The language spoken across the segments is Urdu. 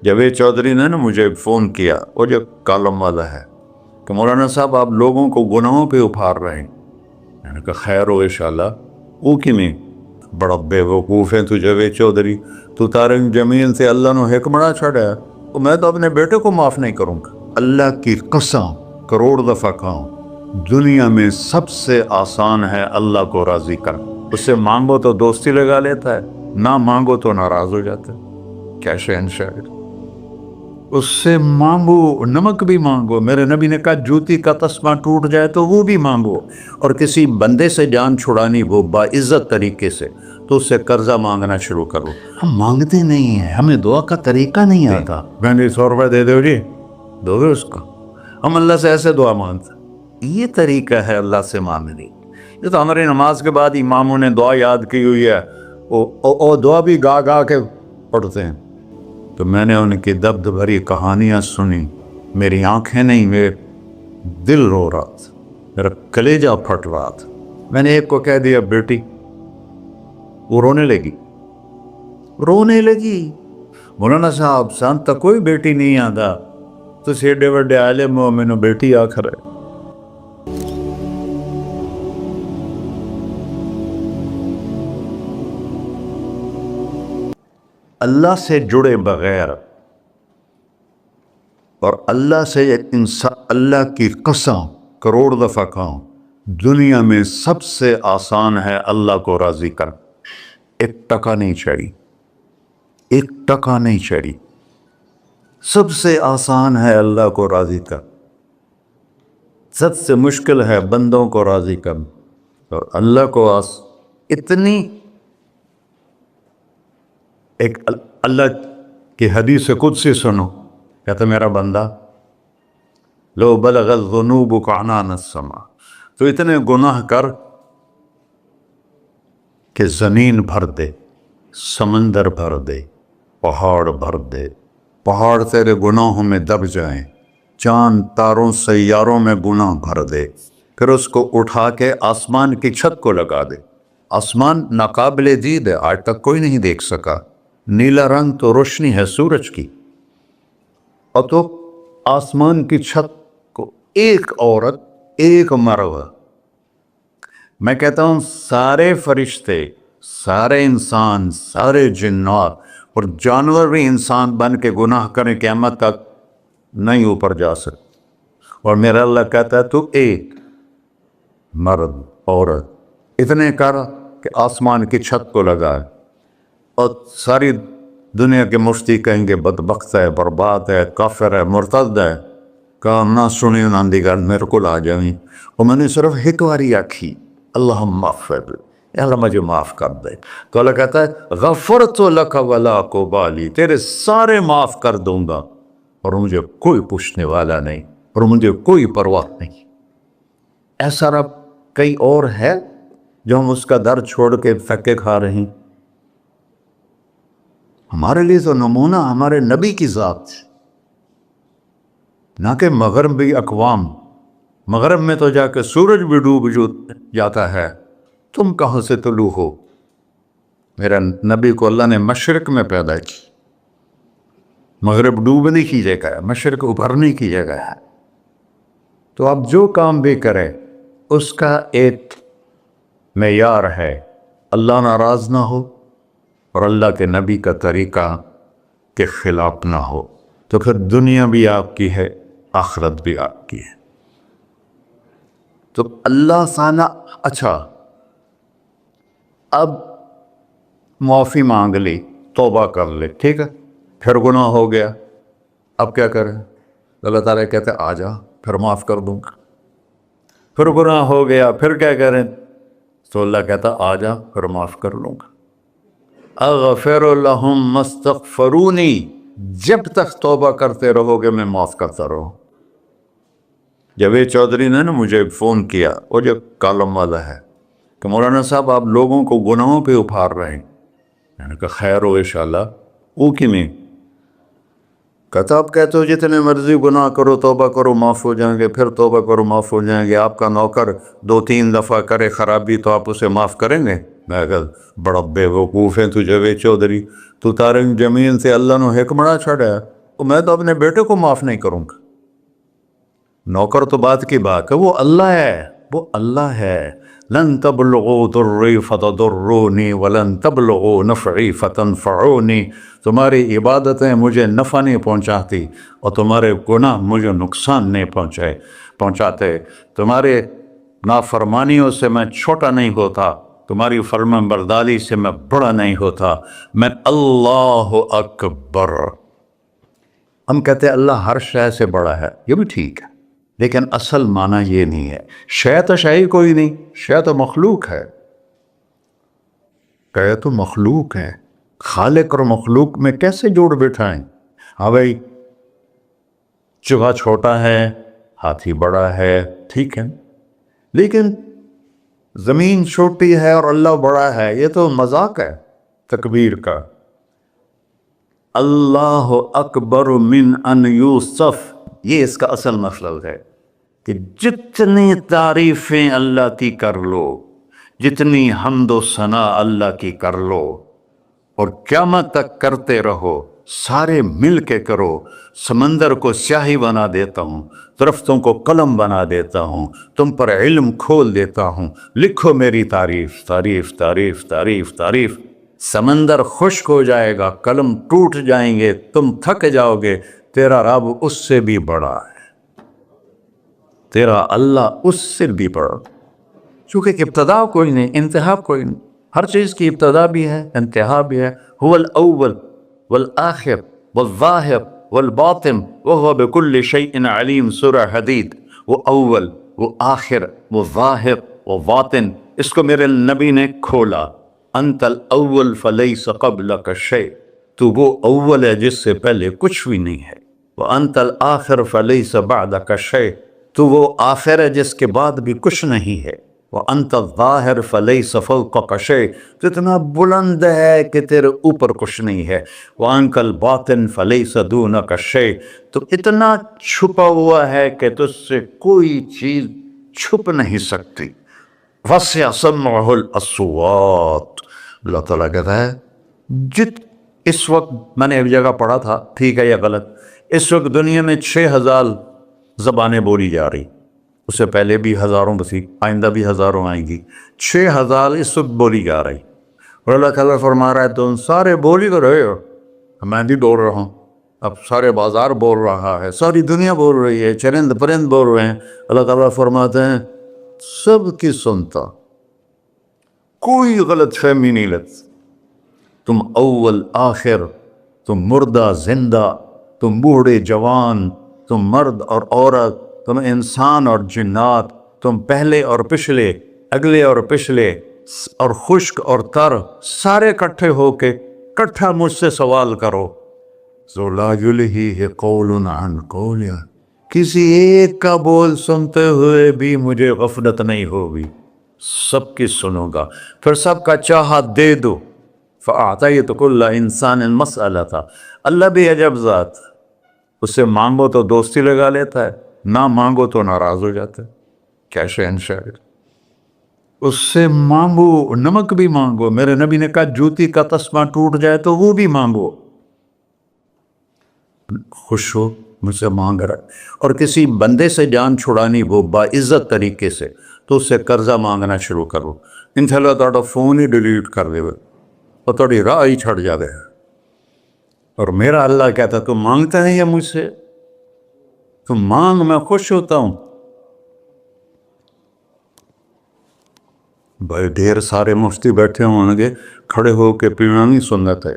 جاوید چودھری نے نا مجھے فون کیا، وہ جو کالم والا ہے، کہ مولانا صاحب آپ لوگوں کو گناہوں پہ اپھار رہے ہیں۔ میں نے کہا خیر ہو انشاءاللہ۔ وہ کی نہیں بڑا بے وقوف ہے تو جاوید چودھری، تو تارنگ جمیل سے اللہ نے حکمڑا چھڑا ہے، تو میں تو اپنے بیٹے کو معاف نہیں کروں گا۔ اللہ کی قسم کروڑ دفعہ کہوں، دنیا میں سب سے آسان ہے اللہ کو راضی کرنا۔ اس سے مانگو تو دوستی لگا لیتا ہے، نہ مانگو تو ناراض ہو جاتا ہے۔ کیا شہنشاہ! اس سے مانگو، نمک بھی مانگو۔ میرے نبی نے کہا جوتی کا تسمہ ٹوٹ جائے تو وہ بھی مانگو، اور کسی بندے سے جان چھڑانی ہو باعزت طریقے سے تو اس سے قرضہ مانگنا شروع کرو۔ ہم مانگتے نہیں ہیں، ہمیں دعا کا طریقہ نہیں آتا۔ میں نے 100 روپے دے دو جی، دو گے اس کو؟ ہم اللہ سے ایسے دعا مانگتے ہیں۔ یہ طریقہ ہے اللہ سے مانگنے۔ یہ تو ہماری نماز کے بعد اماموں نے دعا یاد کی ہوئی ہے، وہ دعا بھی گا گا کے پڑھتے ہیں۔ تو میں نے ان کی درد بھری کہانیاں سنی، میری آنکھیں نہیں، میرے دل رو رہا تھا، میرا کلیجہ پھٹ رہا تھا۔ میں نے ایک کو کہہ دیا بیٹی، وہ رونے لگی۔ مولانا صاحب سان تک کوئی بیٹی نہیں آتا، تو ایڈے وڈے عالم ہو، میں نے بیٹی آخر ہے۔ اللہ سے جڑے بغیر اور اللہ سے انسان، اللہ کی قسم کروڑ دفعہ کہوں، دنیا میں سب سے آسان ہے اللہ کو راضی کر۔ ایک ٹکا نہیں چڑھی، ایک ٹکا نہیں چڑھی۔ سب سے آسان ہے اللہ کو راضی کر، سب سے مشکل ہے بندوں کو راضی کر۔ اور اللہ کو اتنی ایک اللہ کی حدیث قدسی سنو، کہتا میرا بندہ لو بلغ الذنوب عنان السماء، تو اتنے گناہ کر کہ زمین بھر دے، سمندر بھر دے، پہاڑ بھر دے، پہاڑ تیرے گناہوں میں دب جائیں، چاند تاروں سیاروں میں گناہ بھر دے، پھر اس کو اٹھا کے آسمان کی چھت کو لگا دے۔ آسمان ناقابل دید ہے، آج تک کوئی نہیں دیکھ سکا، نیلا رنگ تو روشنی ہے سورج کی، اور تو آسمان کی چھت کو ایک عورت، ایک مرد، میں کہتا ہوں سارے فرشتے، سارے انسان، سارے جنات اور جانور بھی انسان بن کے گناہ کریں قیامت تک نہیں اوپر جا سکتے، اور میرا اللہ کہتا ہے تو ایک مرد عورت اتنے کر کہ آسمان کی چھت کو لگائے، اور ساری دنیا کے مفتی کہیں گے بدبخت ہے، برباد ہے، کافر ہے، مرتد ہے، کہا نہ سنی نہ دیگر میرے کو آ جائیں، اور میں نے صرف ایک باری آکھی اللہم اغفر، اللہ مجھے معاف کر دے، تو اللہ کہتا ہے غفرت لک ولا ابالی، تیرے سارے معاف کر دوں گا اور مجھے کوئی پوچھنے والا نہیں، اور مجھے کوئی پرواہ نہیں۔ ایسا رب کئی اور ہے جو ہم اس کا در چھوڑ کے پھکے کھا رہے ہیں؟ ہمارے لیے تو نمونہ ہمارے نبی کی ذات، نہ کہ مغربی اقوام۔ مغرب میں تو جا کے سورج بھی ڈوب جاتا ہے، تم کہاں سے طلوع ہو؟ میرا نبی کو اللہ نے مشرق میں پیدا کی، مغرب ڈوبنے کی جگہ ہے، مشرق ابھرنے کی جگہ ہے۔ تو آپ جو کام بھی کریں اس کا ایک معیار ہے، اللہ ناراض نہ ہو اور اللہ کے نبی کا طریقہ کے خلاف نہ ہو، تو پھر دنیا بھی آپ کی ہے، آخرت بھی آپ کی ہے۔ تو اللہ سانا اچھا، اب معافی مانگ لی، توبہ کر لے، ٹھیک ہے، پھر گناہ ہو گیا، اب کیا کریں؟ اللہ تعالیٰ کہتے آ جا پھر معاف کر دوں گا۔ پھر گناہ ہو گیا، پھر کیا کریں؟ تو اللہ کہتا آ جا پھر معاف کر لوں گا۔ اغفر لہم مستغفرونی، جب تک توبہ کرتے رہو گے میں معاف کرتا رہوں۔ جاوید چودھری نے نا مجھے فون کیا، وہ جو کالم والا ہے، کہ مولانا صاحب آپ لوگوں کو گناہوں پہ اپھار رہے ہیں۔ میں نے کہا خیر ہو انشاءاللہ۔ وہ کی میں کہتا آپ کہتے ہو جتنے مرضی گناہ کرو توبہ کرو معاف ہو جائیں گے، پھر توبہ کرو معاف ہو جائیں گے، آپ کا نوکر 2-3 دفعہ کرے خرابی تو آپ اسے معاف کریں گے؟ میں کہا بڑا بیوقوف ہے تو جاوید چودھری، تو طارق جمیل سے اللہ نے حکمڑا چھڑا ہے، تو میں تو اپنے بیٹے کو معاف نہیں کروں گا۔ نوکر تو بات کی بات ہے، وہ اللہ ہے، وہ اللہ ہے۔ لن تبلغوا ضری فتضرونی ولن تبلغوا نفعی فتنفعونی، تمہاری عبادتیں مجھے نفع نہیں پہنچاتی اور تمہارے گناہ مجھے نقصان نہیں پہنچاتے، تمہارے نافرمانیوں سے میں چھوٹا نہیں ہوتا، تمہاری فرمان برداری سے میں بڑا نہیں ہوتا، میں اللہ اکبر۔ ہم کہتے ہیں اللہ ہر شے سے بڑا ہے، یہ بھی ٹھیک ہے، لیکن اصل معنی یہ نہیں ہے۔ شے تو شے ہی کوئی نہیں، شے تو مخلوق ہے، کہ تو مخلوق ہے، خالق اور مخلوق میں کیسے جوڑ بٹھائیں؟ ہاں بھائی، چوہا چھوٹا ہے، ہاتھی بڑا ہے، ٹھیک ہے، لیکن زمین چھوٹی ہے اور اللہ بڑا ہے، یہ تو مذاق ہے تکبیر کا۔ اللہ اکبر من ان یوسف، یہ اس کا اصل مطلب ہے کہ جتنی تعریفیں اللہ کی کر لو، جتنی حمد و ثنا اللہ کی کر لو، اور قیامت تک کرتے رہو، سارے مل کے کرو۔ سمندر کو سیاہی بنا دیتا ہوں، درختوں کو قلم بنا دیتا ہوں، تم پر علم کھول دیتا ہوں، لکھو میری تعریف، تعریف تعریف تعریف تعریف۔ سمندر خشک ہو جائے گا، قلم ٹوٹ جائیں گے، تم تھک جاؤ گے، تیرا رب اس سے بھی بڑا ہے، تیرا اللہ اس سے بھی بڑا، چونکہ ابتدا کوئی نہیں، انتہا کوئی نہیں۔ ہر چیز کی ابتدا بھی ہے، انتہا بھی ہے۔ هو الاول والآخر والظاہر والباطن وهو بكل شيء علیم، سورہ حدید۔ وہ اول، وہ آخر، وہ ظاہر، وہ باطن، اس کو میرے نبی نے کھولا۔ انت الاول فلیس قبلک شیء، تو وہ اول ہے جس سے پہلے کچھ بھی نہیں ہے۔ وانت الآخر فلیس بعدک شیء، تو وہ آخر ہے جس کے بعد بھی کچھ نہیں ہے۔ وانت الظاہر فلیس فوقک شیء، تو اتنا بلند ہے کہ تیرے اوپر کچھ نہیں ہے۔ وانت الباطن فلیس دونک شیء، تو اتنا چھپا ہوا ہے کہ تجھ سے کوئی چیز چھپ نہیں سکتی۔ وسع سمعہ الاصوات، اللہ تعالیٰ کہتا ہے اس وقت میں نے ایک جگہ پڑھا تھا، ٹھیک ہے یا غلط، اس وقت دنیا میں 6000 زبانیں بولی جا رہی، اس سے پہلے بھی ہزاروں بسی، آئندہ بھی ہزاروں آئیں گی، 6000 اس وقت بولی جا رہی، اور اللہ تعالیٰ فرما رہا ہے تم سارے بولی تو رہے ہو، میں بھی بول رہا ہوں، اب سارے بازار بول رہا ہے، ساری دنیا بول رہی ہے، چرند پرند بول رہے ہیں۔ اللہ تعالیٰ فرماتے ہیں سب کی سنتا، کوئی غلط فہمی نہیں لگتی، تم اول آخر، تم مردہ زندہ، تم بوڑھے جوان، تم مرد اور عورت، تم انسان اور جنات، تم پہلے اور پچھلے، اگلے اور پچھلے، اور خشک اور تر، سارے اکٹھے ہو کے اکٹھا مجھ سے سوال کرو۔ ذو لا یلہیہ قول عن قول، کسی ایک کا بول سنتے ہوئے بھی مجھے غفلت نہیں ہوگی، سب کی سنوں گا، پھر سب کا چاہا دے دو۔ فَأَعْطَيْتُ كُلَّ إِنسَانٍ مَسْأَلَةً، اللہ بھی عجب ذات، اس سے مانگو تو دوستی لگا لیتا ہے، نہ مانگو تو ناراض ہو جاتا ہے، کیا شہنشاہ، اس سے مانگو، نمک بھی مانگو، میرے نبی نے کہا جوتی کا تسمہ ٹوٹ جائے تو وہ بھی مانگو، خوش ہو مجھ سے مانگ رہا ہے۔ اور کسی بندے سے جان چھڑانی ہو باعزت طریقے سے تو اس سے قرضہ مانگنا شروع کرو، انشاءاللہ تھوڑا فون ہی ڈیلیٹ کر دے اور تھوڑی راہ ہی چھڑ جاوے۔ اور میرا اللہ کہتا تو مانگتا ہے یا مجھ سے، تو مانگ، میں خوش ہوتا ہوں۔ بھائی ڈھیر سارے مفتی بیٹھے ہوں گے، کھڑے ہو کے پینا نہیں سنت ہے،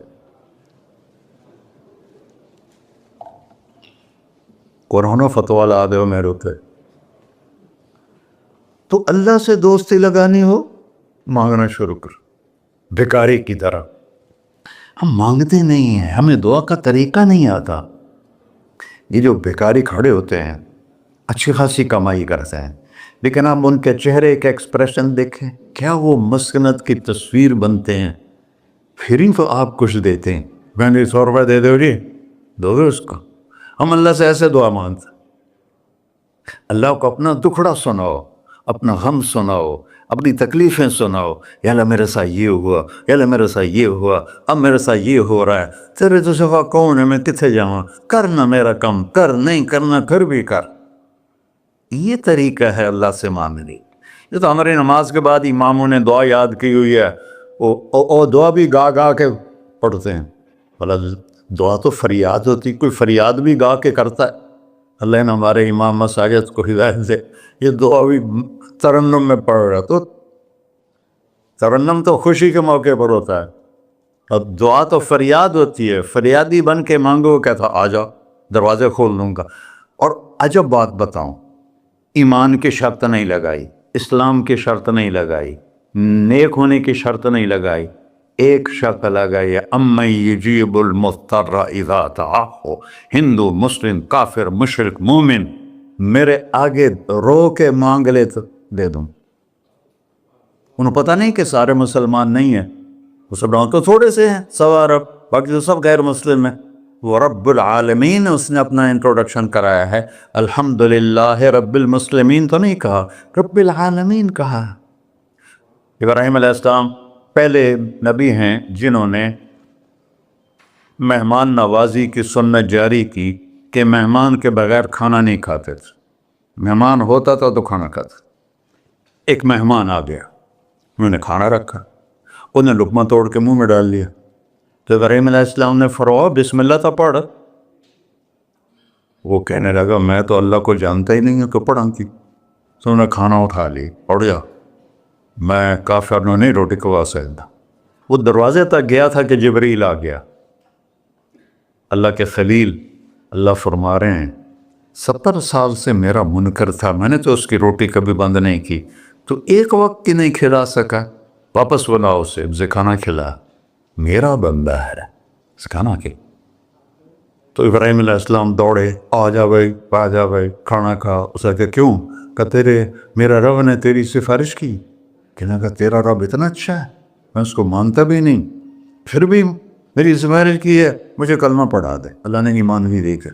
قرآن و فتویٰ لا دے ہو میرے ہوتے، تو اللہ سے دوستی لگانی ہو مانگنا شروع کر، بھکاری کی طرح۔ ہم مانگتے نہیں ہیں، ہمیں دعا کا طریقہ نہیں آتا۔ یہ جو بھکاری کھڑے ہوتے ہیں اچھی خاصی کمائی کرتے ہیں، لیکن آپ ان کے چہرے کے ایکسپریشن دیکھیں، کیا وہ مسکنت کی تصویر بنتے ہیں، پھر ہی تو آپ کچھ دیتے ہیں، میں نے 100 روپے دے دو جی، دو گے اس کو؟ ہم اللہ سے ایسے دعا مانگتے ہیں، اللہ کو اپنا دکھڑا سناؤ، اپنا غم سناؤ، اپنی تکلیفیں سناؤ، یا اللہ میرے ساتھ یہ ہوا، یا اللہ میرے ساتھ یہ ہوا، اب میرے ساتھ یہ ہو رہا ہے، تیرے تو سوا کون ہے، میں کتنے جاؤں، کرنا میرا کم، کر نہیں کرنا پھر بھی کر۔ یہ طریقہ ہے اللہ سے مانگنے۔ یہ تو ہماری نماز کے بعد اماموں نے دعا یاد کی ہوئی ہے، وہ دعا بھی گا گا کے پڑھتے ہیں۔ بھلا دعا تو فریاد ہوتی، کوئی فریاد بھی گا کے کرتا ہے؟ اللہ نے ہمارے امام مساجد کو ہدایت دے، یہ دعا بھی ترنم میں پڑھ رہا، تو ترنم تو خوشی کے موقع پر ہوتا ہے، اب دعا تو فریاد ہوتی ہے، فریادی بن کے مانگو، کہتا آ جاؤ دروازے کھول دوں گا۔ اور عجب بات بتاؤں، ایمان کی شرط نہیں لگائی، اسلام کی شرط نہیں لگائی، نیک ہونے کی شرط نہیں لگائی، ایک شرط لگائی ہے، امن یجیب المضطر اذا دعاہ۔ ہندو، مسلم، کافر، مشرک، مومن میرے آگے رو کے مانگ لے تو دے دوں۔ انہوں پتہ نہیں کہ سارے مسلمان نہیں ہیں، مسلمان تو تھوڑے سے ہیں، 100 ارب، باقی تو سب غیر مسلم ہیں۔ وہ رب العالمین اس نے اپنا انٹروڈکشن کرایا ہے، الحمدللہ رب المسلمین تو نہیں کہا، رب العالمین کہا۔ ابراہیم علیہ السلام پہلے نبی ہیں جنہوں نے مہمان نوازی کی سنت جاری کی کہ مہمان کے بغیر کھانا نہیں کھاتے تھے، مہمان ہوتا تھا تو کھانا کھاتے۔ ایک مہمان آ گیا، انہوں نے کھانا رکھا، انہیں لقمہ توڑ کے منہ میں ڈال لیا، تو ابراہیم علیہ السلام نے فرمایا بسم اللہ تو پڑھ۔ وہ کہنے لگا میں تو اللہ کو جانتا ہی نہیں ہوں کہ پڑھا کی، تو انہوں نے کھانا اٹھا لی، پڑھ جا، میں کافر نو نہیں روٹی کھوا سکتا۔ وہ دروازے تک گیا تھا کہ جبریل آ گیا، اللہ کے خلیل، اللہ فرما رہے ہیں 70 سال سے میرا منکر تھا، میں نے تو اس کی روٹی کبھی بند نہیں کی، تو ایک وقت کی نہیں کھلا سکا، واپس بلاؤ اسے، اسے کھانا کھلا، میرا بندہ ہے، اسے کھانا کھلا۔ تو ابراہیم علیہ السلام دوڑے، آ جا بھائی، آ جا بھائی، کھانا کھا۔ اسے کہ کیوں؟ کہ میرا رب نے تیری سفارش کی۔ کہنے لگا تیرا رب اتنا اچھا ہے، میں اس کو مانتا بھی نہیں، پھر بھی میری سفارش کی ہے، مجھے کلمہ پڑھا دے۔ اللہ نے ایمان بھی دے کر۔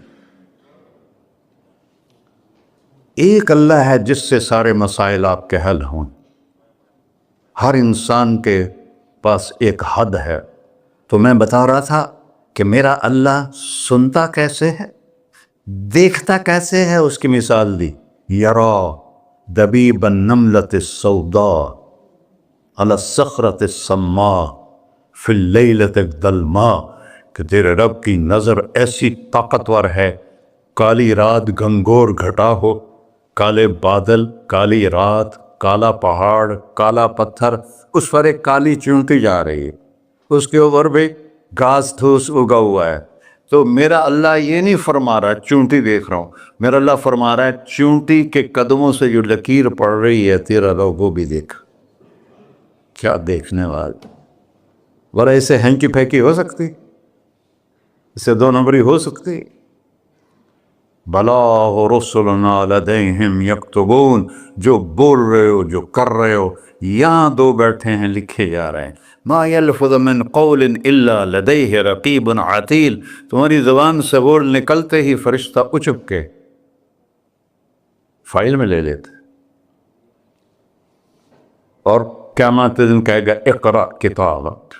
ایک اللہ ہے جس سے سارے مسائل آپ کے حل ہوں۔ ہر انسان کے پاس ایک حد ہے، تو میں بتا رہا تھا کہ میرا اللہ سنتا کیسے ہے، دیکھتا کیسے ہے، اس کی مثال دی، یرا دبیب النملۃ السوداء علی الصخرۃ الصماء فی اللیلۃ الظلماء، کہ تیرے رب کی نظر ایسی طاقتور ہے، کالی رات گھنگور گھٹا ہو، کالے بادل، کالی رات، کالا پہاڑ، کالا پتھر، اس پر ایک کالی چونٹی جا رہی ہے، اس کے اوپر بھی گھاس دھوس اگا ہوا ہے۔ تو میرا اللہ یہ نہیں فرما رہا چونٹی دیکھ رہا ہوں، میرا اللہ فرما رہا ہے چونٹی کے قدموں سے جو لکیر پڑ رہی ہے تیرا رب وہ بھی دیکھ۔ کیا دیکھنے والا، ورہ اسے ہینکی پھینکی ہو سکتی، اسے 2 نمبری ہو سکتی؟ بلاغ رسلنا لدیہم یکتبون، جو بول رہے ہو، جو کر رہے ہو، یہاں 2 بیٹھے ہیں، لکھے جا رہے ہیں۔ ما یلفظ من قول الا لدیہ رقیب عتید، تمہاری زبان سے بول نکلتے ہی فرشتہ اچک کے فائل میں لے لیتے، اور قیامت دن کہے گا اقرأ کتابک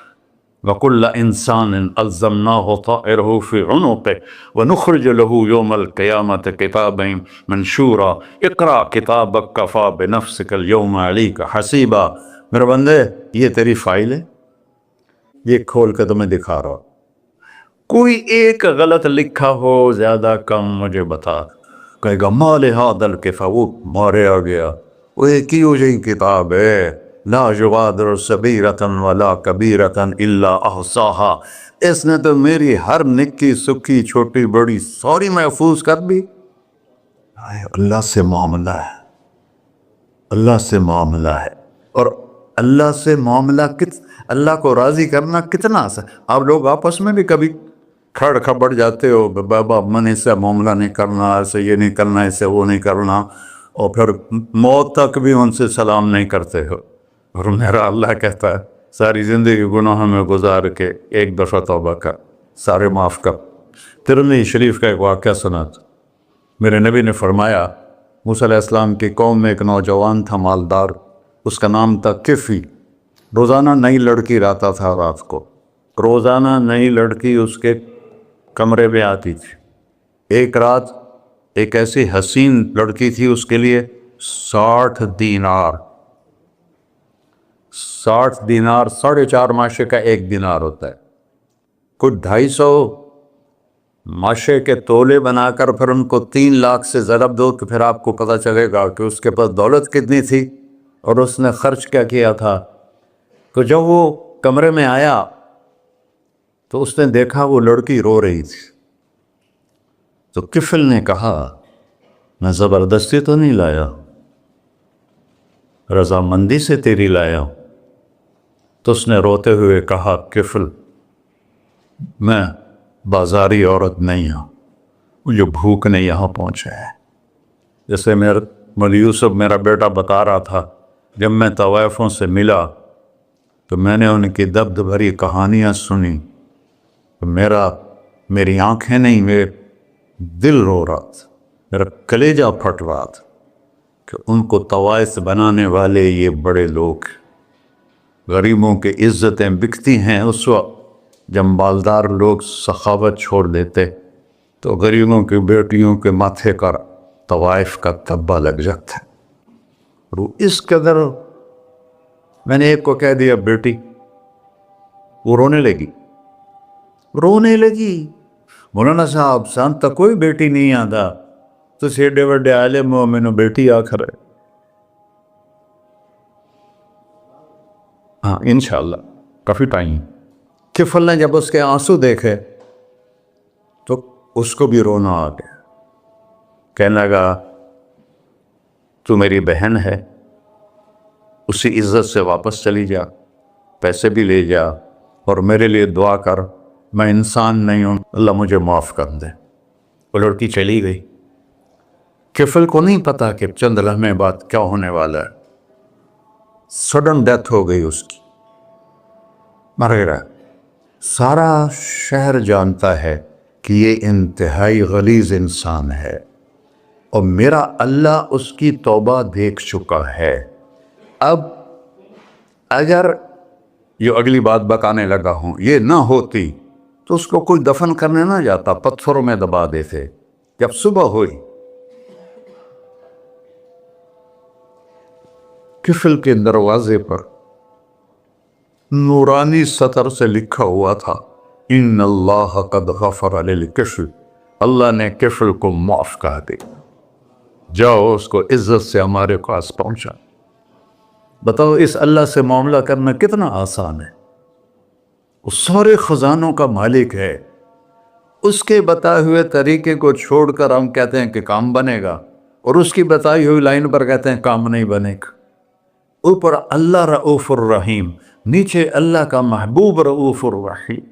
وَكُلَّ إِنسَانٍ أَلْزَمْنَاهُ طَائِرَهُ فِي عُنُقِهِ وَنُخْرِجُ لَهُ يَوْمَ الْقِيَامَةِ كِتَابًا مَنْشُورًا اقرأ کتابک کفیٰ بنفسک اليوم علیک حسیبا۔ میرے بندے یہ تیری فائل ہے، یہ کھول کے تمہیں دکھا رہا ہوں، کوئی ایک غلط لکھا ہو زیادہ کم مجھے بتا۔ کہے گا ما لہذا الکتاب، وہ مارے آ گیا، وہ ایک ہی ہو جائے کتاب ہے، لا یغادر صغیرۃ ولا کبیرۃ الا احصاها، اس نے تو میری ہر نکی سکی چھوٹی بڑی ساری محفوظ کر دی۔ اللہ سے معاملہ ہے، اللہ سے معاملہ ہے، اور اللہ سے معاملہ اللہ کو راضی کرنا کتنا آسان۔ آپ لوگ آپس میں بھی کبھی کھڑ کھبڑ جاتے ہو، بابا من اس سے معاملہ نہیں کرنا، ایسے یہ نہیں کرنا، ایسے وہ نہیں کرنا، اور پھر موت تک بھی ان سے سلام نہیں کرتے ہو۔ اور میرا اللہ کہتا ہے ساری زندگی گناہوں میں گزار کے ایک دفعہ توبہ کر، سارے معاف کر۔ ترمذی شریف کا ایک واقعہ سنا تھا، میرے نبی نے فرمایا موسیٰ علیہ السلام کی قوم میں ایک نوجوان تھا مالدار، اس کا نام تھا کفی. روزانہ نئی لڑکی لاتا تھا رات کو، روزانہ نئی لڑکی اس کے کمرے میں آتی تھی. ایک رات ایک ایسی حسین لڑکی تھی، اس کے لیے 60 دینار 4.5 ماشے کا ایک دینار ہوتا ہے، کچھ 250 ماشے کے تولے بنا کر پھر ان کو 3 لاکھ سے ضرب دو تو پھر آپ کو پتہ چلے گا کہ اس کے پاس دولت کتنی تھی اور اس نے خرچ کیا کیا تھا. تو جب وہ کمرے میں آیا تو اس نے دیکھا وہ لڑکی رو رہی تھی. تو کفل نے کہا میں زبردستی تو نہیں لایا، رضامندی سے تیری لایا ہوں. تو اس نے روتے ہوئے کہا کفل میں بازاری عورت نہیں ہوں، مجھے بھوک نے یہاں پہنچا ہے. جیسے مولی یوسف میرا بیٹا بتا رہا تھا، جب میں طوائفوں سے ملا تو میں نے ان کی درد بھری کہانیاں سنی تو میری آنکھیں نہیں، میرے دل رو رہا تھا، میرا کلیجہ پھٹ رہا تھا کہ ان کو طوائف بنانے والے یہ بڑے لوگ. غریبوں کی عزتیں بکتی ہیں اس وقت جب مالدار لوگ سخاوت چھوڑ دیتے تو غریبوں کی بیٹیوں کے ماتھے پر طوائف کا تبا لگ جاتا ہے. اور اس قدر میں نے ایک کو کہہ دیا بیٹی، وہ رونے لگی. مولانا صاحب سان تا کوئی بیٹی نہیں آتا تو ایڈے وڈے عالم ہو، میں نے بیٹی آخر ہے. ہاں انشاءاللہ کافی ٹائم. کفل نے جب اس کے آنسو دیکھے تو اس کو بھی رونا آ گیا. کہنے لگا تو میری بہن ہے، اسی عزت سے واپس چلی جا، پیسے بھی لے جا اور میرے لیے دعا کر، میں انسان نہیں ہوں، اللہ مجھے معاف کر دے. وہ لڑکی چلی گئی. کفل کو نہیں پتا کہ چند لمحے بعد کیا ہونے والا ہے. سڈن ڈیتھ ہو گئی اس کی، مر گیا. سارا شہر جانتا ہے کہ یہ انتہائی غلیظ انسان ہے اور میرا اللہ اس کی توبہ دیکھ چکا ہے. اب اگر یہ اگلی بات بتانے لگا ہوں یہ نہ ہوتی تو اس کو کوئی دفن کرنے نہ جاتا، پتھروں میں دبا دیتے. جب صبح ہوئی کفل کے دروازے پر نورانی سطر سے لکھا ہوا تھا ان اللہ قد غفر للکفل، اللہ نے کفل کو معاف کر دے، جاؤ اس کو عزت سے ہمارے پاس پہنچا. بتاؤ اس اللہ سے معاملہ کرنا کتنا آسان ہے. وہ سارے خزانوں کا مالک ہے، اس کے بتائے ہوئے طریقے کو چھوڑ کر ہم کہتے ہیں کہ کام بنے گا اور اس کی بتائی ہوئی لائن پر کہتے ہیں کام نہیں بنے گا. اوپر اللہ رؤوف الرحیم، نیچے اللہ کا محبوب رؤوف الرحیم.